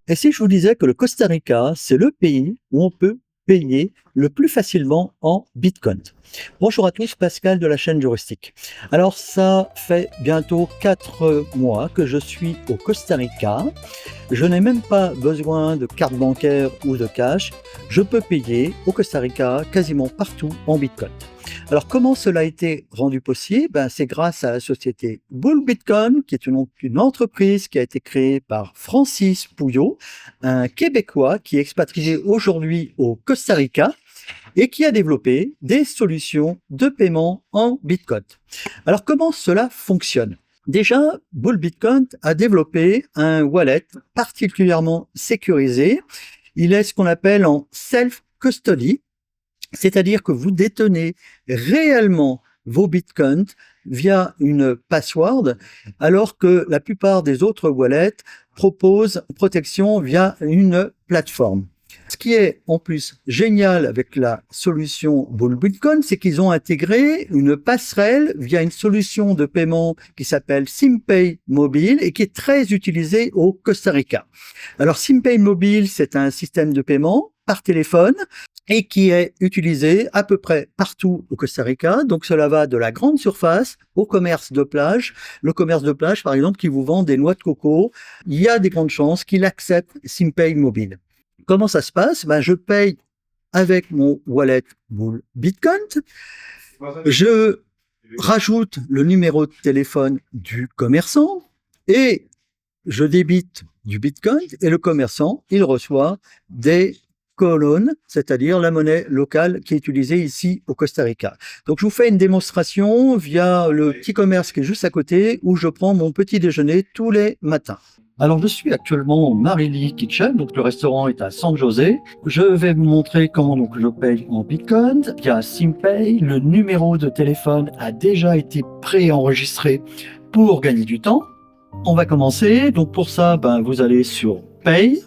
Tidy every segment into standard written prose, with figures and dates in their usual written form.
Et si je vous disais que le Costa Rica, c'est le pays où on peut payer le plus facilement en Bitcoin? Bonjour à tous, Pascal de la chaîne Juristique. Alors ça fait bientôt 4 mois que je suis au Costa Rica. Je n'ai même pas besoin de carte bancaire ou de cash. Je peux payer au Costa Rica quasiment partout en Bitcoin. Alors comment cela a été rendu possible? C'est grâce à la société Bull Bitcoin, qui est une entreprise qui a été créée par Francis Pouillot, un Québécois qui est expatrié aujourd'hui au Costa Rica et qui a développé des solutions de paiement en Bitcoin. Alors comment cela fonctionne? Déjà, Bull Bitcoin a développé un wallet particulièrement sécurisé. Il est ce qu'on appelle en self-custody, c'est-à-dire que vous détenez réellement vos bitcoins via une password, alors que la plupart des autres wallets proposent protection via une plateforme. Ce qui est en plus génial avec la solution Bull Bitcoin, c'est qu'ils ont intégré une passerelle via une solution de paiement qui s'appelle SimPay Mobile et qui est très utilisée au Costa Rica. Alors SimPay Mobile, c'est un système de paiement par téléphone et qui est utilisé à peu près partout au Costa Rica. Donc cela va de la grande surface au commerce de plage. Le commerce de plage, par exemple, qui vous vend des noix de coco, il y a des grandes chances qu'il accepte SimPay Mobile. Comment ça se passe? Je paye avec mon wallet Bull Bitcoin. Je rajoute le numéro de téléphone du commerçant et je débite du Bitcoin et le commerçant, il reçoit des colonnes, c'est-à-dire la monnaie locale qui est utilisée ici au Costa Rica. Donc je vous fais une démonstration via le petit commerce qui est juste à côté où je prends mon petit déjeuner tous les matins. Alors je suis actuellement au Marili Kitchen, donc le restaurant est à San José. Je vais vous montrer comment donc je paye en Bitcoin via SimPay. Le numéro de téléphone a déjà été préenregistré pour gagner du temps. On va commencer. Donc pour ça, vous allez sur Pay.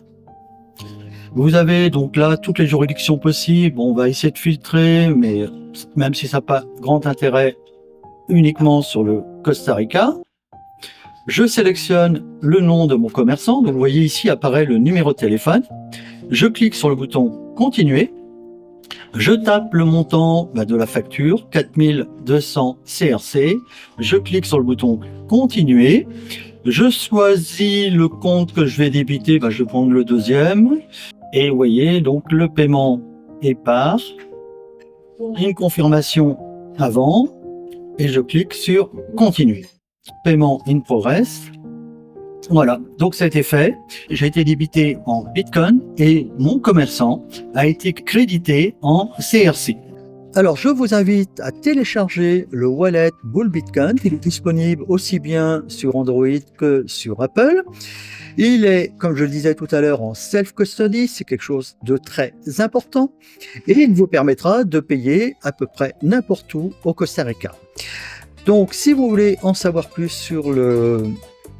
Vous avez donc là toutes les juridictions possibles. On va essayer de filtrer, mais même si ça n'a pas grand intérêt, uniquement sur le Costa Rica. Je sélectionne le nom de mon commerçant. Donc vous voyez ici apparaît le numéro de téléphone. Je clique sur le bouton Continuer. Je tape le montant de la facture, 4200 CRC. Je clique sur le bouton Continuer. Je choisis le compte que je vais débiter. Je vais prendre le deuxième. Et vous voyez, donc le paiement est part. Une confirmation avant. Et je clique sur Continuer. Paiement in progress. Voilà, donc ça a été fait. J'ai été débité en Bitcoin et mon commerçant a été crédité en CRC. Alors, je vous invite à télécharger le wallet Bull Bitcoin. Il est disponible aussi bien sur Android que sur Apple. Il est, comme je le disais tout à l'heure, en self-custody. C'est quelque chose de très important. Et il vous permettra de payer à peu près n'importe où au Costa Rica. Donc, si vous voulez en savoir plus sur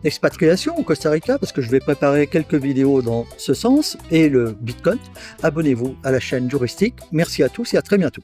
l'expatriation au Costa Rica, parce que je vais préparer quelques vidéos dans ce sens, et le Bitcoin, abonnez-vous à la chaîne Juristique. Merci à tous et à très bientôt.